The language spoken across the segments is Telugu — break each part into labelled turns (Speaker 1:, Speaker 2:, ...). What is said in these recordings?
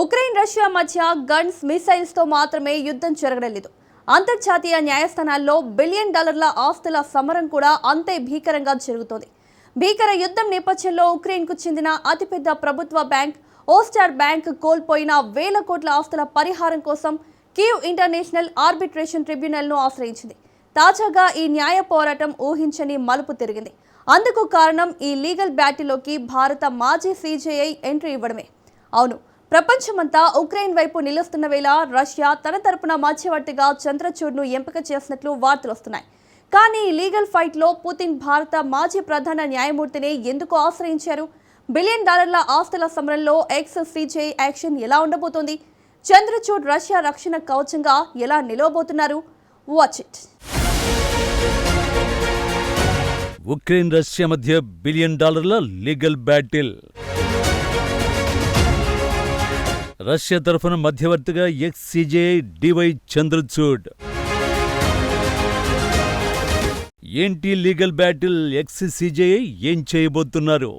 Speaker 1: ఉక్రెయిన్ రష్యా మధ్య గన్స్ మిసైల్స్ తో మాత్రమే యుద్ధం జరగలేదు. అంతర్జాతీయ న్యాయస్థానాల్లో బిలియన్ డాలర్ల ఆస్తుల సమరం కూడా అంతే భీకరంగా జరుగుతోంది. భీకర యుద్ధం నేపథ్యంలో ఉక్రెయిన్కు చెందిన అతిపెద్ద ప్రభుత్వ బ్యాంక్ ఓస్టార్ బ్యాంక్ కోల్పోయిన వేల కోట్ల ఆస్తుల పరిహారం కోసం కీవ్ ఇంటర్నేషనల్ ఆర్బిట్రేషన్ ట్రిబ్యునల్ను ఆశ్రయించింది. తాజాగా ఈ న్యాయ పోరాటం ఊహించని మలుపు తిరిగింది. అందుకు కారణం ఈ లీగల్ బ్యాటిల్లోకి భారత మాజీ సీజేఐ ఎంట్రీ ఇవ్వడమే. అవును, ప్రపంచమంతా ఉక్రెయిన్ వైపు నిలుస్తున్న వేళ రష్యా తన తరపున మధ్యవర్తిగా చంద్రచూడ్ను ఎంపిక చేసినట్లు వార్తలు వస్తున్నాయి. కానీ ఈ లీగల్ ఫైట్లో పుతిన్ భారత మాజీ ప్రధాన న్యాయమూర్తిని ఎందుకు ఆశ్రయించారు? బిలియన్ డాలర్ల ఆస్తుల సమరంలో ఎక్స్ సీజేఐ యాక్షన్ ఎలా ఉండబోతోంది? చంద్రచూడ్ రష్యా రక్షణ కవచంగా ఎలా నిలవబోతున్నారు? Watch it.
Speaker 2: ఉక్రెయిన్ రష్యా మధ్య బిలియన్ డాలర్ల లీగల్ బ్యాటిల్. రష్యా తరఫున మధ్యవర్తిగా ఎక్స్ సీజేఐ డివై చంద్రచూడ్. ఏంటి లీగల్ బ్యాటిల్? ఎక్స్ సీజేఐ ఏం చేయబోతున్నారు?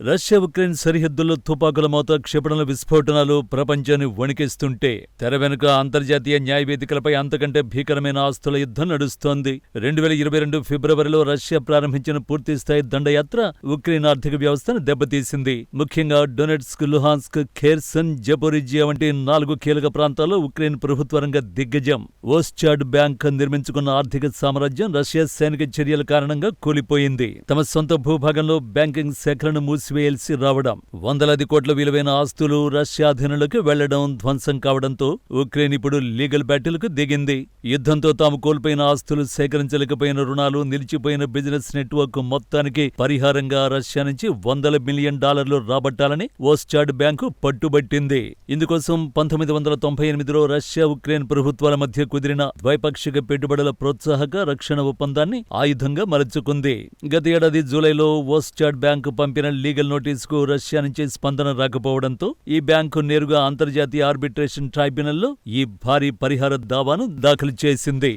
Speaker 2: రష్యా ఉక్రెయిన్ సరిహద్దుల్లో తుపాకుల మోత, క్షిపణుల విస్ఫోటనాలు ప్రపంచాన్ని వణికిస్తుంటే తెర వెనుక అంతర్జాతీయ న్యాయవేదికలపై అంతకంటే భీకరమైన ఆస్తుల యుద్ధం నడుస్తోంది. 2022 ఫిబ్రవరిలో రష్యా ప్రారంభించిన పూర్తిస్థాయి దండయాత్ర ఉక్రెయిన్ ఆర్థిక వ్యవస్థను దెబ్బతీసింది. ముఖ్యంగా డొనెట్స్క్, లుహాన్స్క్, ఖేర్సన్, జపోరిజియా వంటి 4 కీలక ప్రాంతాల్లో ఉక్రెయిన్ ప్రభుత్వ రంగ దిగ్గజం ఓస్టాడ్ బ్యాంక్ నిర్మించుకున్న ఆర్థిక సామ్రాజ్యం రష్యా సైనిక చర్యల కారణంగా కూలిపోయింది. తమ సొంత భూభాగంలో బ్యాంకింగ్ శాఖలను వేల్సి రావడం, వందలాది కోట్ల విలువైన ఆస్తులు రష్యా అధీనంలోకి వెళ్లడం, ధ్వంసం కావడంతో ఉక్రెయిన్ ఇప్పుడు లీగల్ బ్యాటిల్కు దిగింది. యుద్ధంతో తాము కోల్పోయిన ఆస్తులు, సేకరించలేకపోయిన రుణాలు, నిలిచిపోయిన బిజినెస్ నెట్వర్క్ మొత్తానికి పరిహారంగా రష్యా నుంచి $100 మిలియన్ రాబట్టాలని ఓస్టాడ్ బ్యాంకు పట్టుబట్టింది. ఇందుకోసం 1998లో రష్యా ఉక్రెయిన్ ప్రభుత్వాల మధ్య కుదిరిన ద్వైపాక్షిక పెట్టుబడుల ప్రోత్సాహక రక్షణ ఒప్పందాన్ని ఆయుధంగా మలుచుకుంది. గత ఏడాది జూలైలో ఓస్టాడ్ బ్యాంకు పంపిన లీగల్ నోటీసుకు రష్యా నుంచి స్పందన రాకపోవడంతో ఈ బ్యాంకు నేరుగా అంతర్జాతీయ ఆర్బిట్రేషన్ ట్రైబ్యునల్లో ఈ భారీ పరిహార దావాను దాఖలు చేసింది.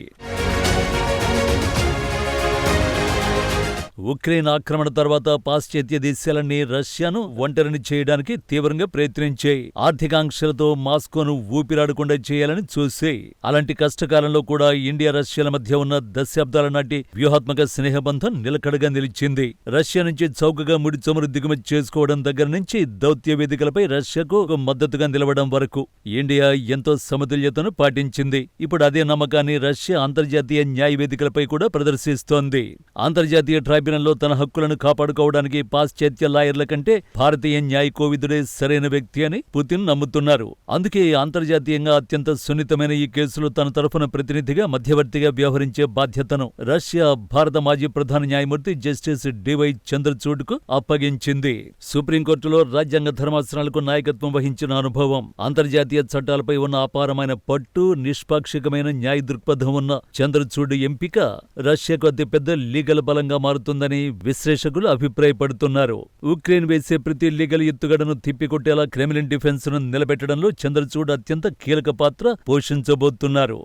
Speaker 2: ఉక్రెయిన్ ఆక్రమణ తర్వాత పాశ్చాత్య దేశాలన్నీ రష్యాను ఒంటరిని చేయడానికి తీవ్రంగా ప్రయత్నించాయి. ఆర్థికాంక్షలతో మాస్కోను ఊపిరాడకుండా చేయాలని చూసాయి. అలాంటి కష్టకాలంలో కూడా ఇండియా రష్యాల మధ్య ఉన్న దశాబ్దాల నాటి వ్యూహాత్మక స్నేహబంధం నిలకడగా నిలిచింది. రష్యా నుంచి చౌకగా ముడి చమురు దిగుమతి చేసుకోవడం దగ్గర నుంచి దౌత్య వేదికలపై రష్యాకు ఒక మద్దతుగా నిలవడం వరకు ఇండియా ఎంతో సమతుల్యతను పాటించింది. ఇప్పుడు అదే నమ్మకాన్ని రష్యా అంతర్జాతీయ న్యాయ వేదికలపై కూడా ప్రదర్శిస్తోంది. అంతర్జాతీయ ట్రైబ్యునల్ తన హక్కులను కాపాడుకోవడానికి పాశ్చాత్య లాయర్ల కంటే భారతీయ న్యాయ కోవిదుడే సరైన వ్యక్తి అని పుతిన్ నమ్ముతున్నారు. అందుకే అంతర్జాతీయంగా అత్యంత సున్నితమైన ఈ కేసులో తన తరఫున ప్రతినిధిగా, మధ్యవర్తిగా వ్యవహరించే బాధ్యతను రష్యా భారత మాజీ ప్రధాన న్యాయమూర్తి జస్టిస్ డివై చంద్రచూడ్ కు అప్పగించింది. సుప్రీంకోర్టులో రాజ్యాంగ ధర్మాసనాలకు నాయకత్వం వహించిన అనుభవం, అంతర్జాతీయ చట్టాలపై ఉన్న అపారమైన పట్టు, నిష్పాక్షికమైన న్యాయ దృక్పథం ఉన్న చంద్రచూడ్ ఎంపిక రష్యాకు అతిపెద్ద లీగల్ బలంగా మారుతుందని విశ్లేషకులు అభిప్రాయపడుతున్నారు. ఉక్రెయిన్ వేసే ప్రతి లీగల్ ఎత్తుగడను తిప్పికొట్టేలా క్రెమ్లిన్ డిఫెన్స్ ను నిలబెట్టడంలో చంద్రచూడ్ అత్యంత కీలక పాత్ర పోషించబోతున్నారు.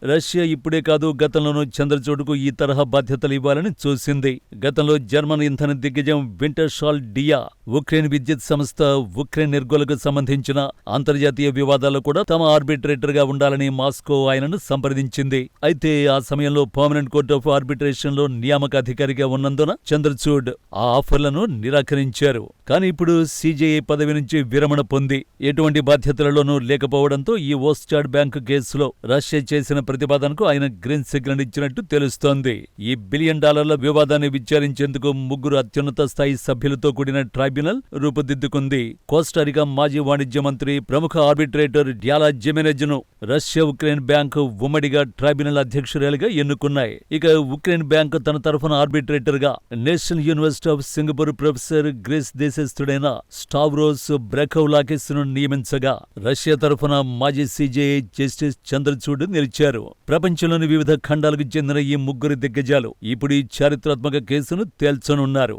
Speaker 2: రష్యా ఇప్పుడే కాదు, గతంలోనూ చంద్రచూడ్కు ఈ తరహా బాధ్యతలు ఇవ్వాలని చూసింది. గతంలో జర్మన్ ఇంధన దిగ్గజం వింటర్షాల్ డియా, ఉక్రెయిన్ విద్యుత్ సంస్థ, ఉక్రెయిన్ నిర్గోలకు సంబంధించిన అంతర్జాతీయ వివాదాల్లో కూడా తమ ఆర్బిట్రేటర్ గా ఉండాలని మాస్కో ఆయనను సంప్రదించింది. అయితే ఆ సమయంలో పర్మనెంట్ కోర్ట్ ఆఫ్ ఆర్బిట్రేషన్ లో నియామక అధికారిగా ఉన్నందున చంద్రచూడ్ ఆ ఆఫర్లను నిరాకరించారు. కానీ ఇప్పుడు సీజేఐ పదవి నుంచి విరమణ పొంది ఎటువంటి బాధ్యతలలోనూ లేకపోవడంతో ఈ ఓస్టాడ్ బ్యాంకు కేసులో రష్యా చేసిన ప్రతిపాదనకు ఆయన గ్రీన్ సిగ్నల్ ఇచ్చినట్టు తెలుస్తోంది. ఈ బిలియన్ డాలర్ల వివాదాన్ని విచారించేందుకు 3 అత్యున్నత స్థాయి సభ్యులతో కూడిన ట్రైబ్యునల్ రూపుదిద్దుకుంది. కోస్టారికా మాజీ వాణిజ్య మంత్రి, ప్రముఖ ఆర్బిట్రేటర్ డ్యాలా జిమెనెజ్ ను రష్యా ఉక్రెయిన్ బ్యాంకు ఉమ్మడిగా ట్రైబ్యునల్ అధ్యక్షురాలిగా ఎన్నుకున్నాయి. ఇక ఉక్రెయిన్ బ్యాంకు తన తరఫున ఆర్బిట్రేటర్ గా national university of Singapore professor, Greece దేశస్థుడైన స్టావ్రోస్ బ్రెకౌలాకిస్ ను నియమించగా రష్యా తరఫున మాజీ సీజేఐ జస్టిస్ చంద్రచూడ్ నిలిచారు. ప్రపంచంలోని వివిధ ఖండాలకు చెందిన ఈ 3 దిగ్గజాలు ఇప్పుడు ఈ చారిత్రాత్మక కేసును తేల్చనున్నారు.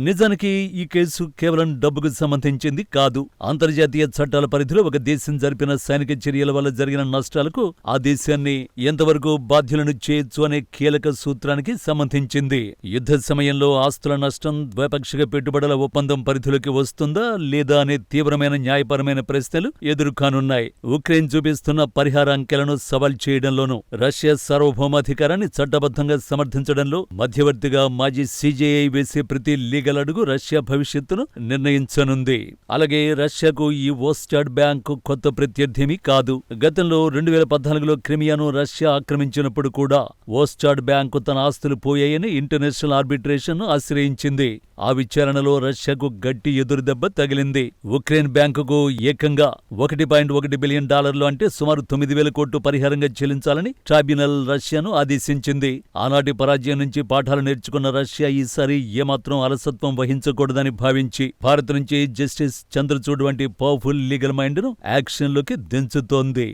Speaker 2: నిజానికి ఈ కేసు కేవలం డబ్బుకు సంబంధించింది కాదు. అంతర్జాతీయ చట్టాల పరిధిలో ఒక దేశం జరిపిన సైనిక చర్యల వల్ల జరిగిన నష్టాలకు ఆ దేశాన్ని ఎంతవరకు బాధ్యులను చేయొచ్చు అనే కీలక సూత్రానికి సంబంధించింది. యుద్ధ సమయంలో ఆస్తుల నష్టం ద్వైపాక్షిక పెట్టుబడుల ఒప్పందం పరిధిలోకి వస్తుందా లేదా అనే తీవ్రమైన న్యాయపరమైన ప్రశ్నలు ఎదురుకానున్నాయి. ఉక్రెయిన్ చూపిస్తున్న పరిహార అంకెలను సవాల్ చేయడంలోనూ, రష్యా సార్వభౌమాధికారాన్ని చట్టబద్ధంగా సమర్థించడంలో మధ్యవర్తిగా మాజీ CJI వేసే ప్రతి లీగల్ అడుగు రష్యా భవిష్యత్తును నిర్ణయించనుంది. అలాగే రష్యాకు ఈ ఓస్టాడ్ బ్యాంకు కొత్త ప్రత్యర్థేమీ కాదు. గతంలో 2014లో క్రిమియాను రష్యా ఆక్రమించినప్పుడు కూడా ఓస్టాడ్ బ్యాంకు తన ఆస్తులు పోయాయని ఇంటర్నేషనల్ ఆర్బిట్రేషన్ ఆశ్రయించింది. ఆ విచారణలో రష్యాకు గట్టి ఎదురుదెబ్బ తగిలింది. ఉక్రెయిన్ బ్యాంకుకు ఏకంగా $1.1 బిలియన్ అంటే సుమారు 9,000 కోట్లు పరిహారంగా చెల్లించాలని ట్రైబ్యునల్ రష్యాను ఆదేశించింది. ఆనాటి పరాజయం నుంచి పాఠాలు నేర్చుకున్న రష్యా ఈసారి ఏమాత్రం అలసత్వం వహించకూడదని భావించి భారత్ నుంచి జస్టిస్ చంద్రచూడ్ వంటి పవర్ఫుల్ లీగల్ మైండ్ను యాక్షన్లోకి దించుతోంది.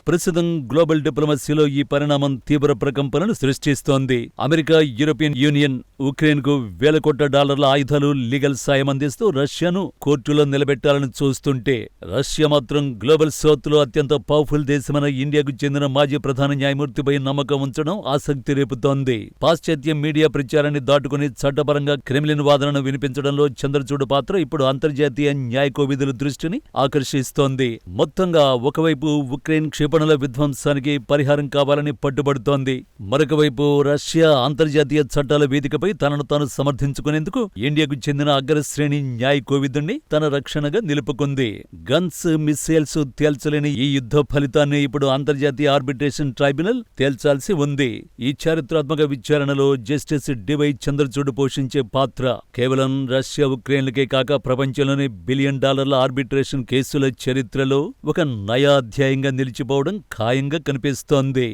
Speaker 2: ప్రస్తుతం గ్లోబల్ డిప్లొమసీలో ఈ పరిణామం తీవ్ర ప్రకంపనలు సృష్టిస్తోంది. అమెరికా, యూరోపియన్ యూనియన్ ఉక్రెయిన్కు $1,000 కోట్ల ఆయుధాలు, లీగల్ సాయం అందిస్తూ రష్యాను కోర్టులో నిలబెట్టాలని చూస్తుంటే, రష్యా మాత్రం గ్లోబల్ సౌత్ లో అత్యంత పవర్ఫుల్ దేశమైన ఇండియాకు చెందిన మాజీ ప్రధాన న్యాయమూర్తిపై నమ్మకం ఉంచడం ఆసక్తి రేపుతోంది. పాశ్చాత్య మీడియా ప్రచారాన్ని దాటుకుని చట్టపరంగా క్రెమ్లిన్ వాదనను వినిపించడంలో చంద్రచూడ్ పాత్ర ఇప్పుడు అంతర్జాతీయ న్యాయ కోవిధుల దృష్టిని ఆకర్షిస్తోంది. మొత్తంగా ఒకవైపు ఉక్రెయిన్ క్షిపణుల విధ్వంసానికి పరిహారం కావాలని పట్టుబడుతోంది. మరొకవైపు రష్యా అంతర్జాతీయ చట్టాల వేదికపై తనను తాను సమర్థించుకునేందుకు ఇండియాకు చెందిన అగ్రశ్రేణి న్యాయ కోవిదుణ్ణి తన రక్షణగా నిలుపుకుంది. గన్స్, మిస్సైల్స్ తేల్చలేని ఈ యుద్ధ ఫలితాన్ని ఇప్పుడు అంతర్జాతీయ ఆర్బిట్రేషన్ ట్రైబ్యునల్ తేల్చాల్సి ఉంది. ఈ చారిత్రాత్మక విచారణలో జస్టిస్ DY చంద్రచూడ్ పోషించే పాత్ర కేవలం రష్యా ఉక్రెయిన్లకే కాక ప్రపంచంలోని $1 బిలియన్ ఆర్బిట్రేషన్ కేసుల చరిత్రలో ఒక నయా అధ్యాయంగా నిలిచిపోవడం ఖాయంగా కనిపిస్తోంది.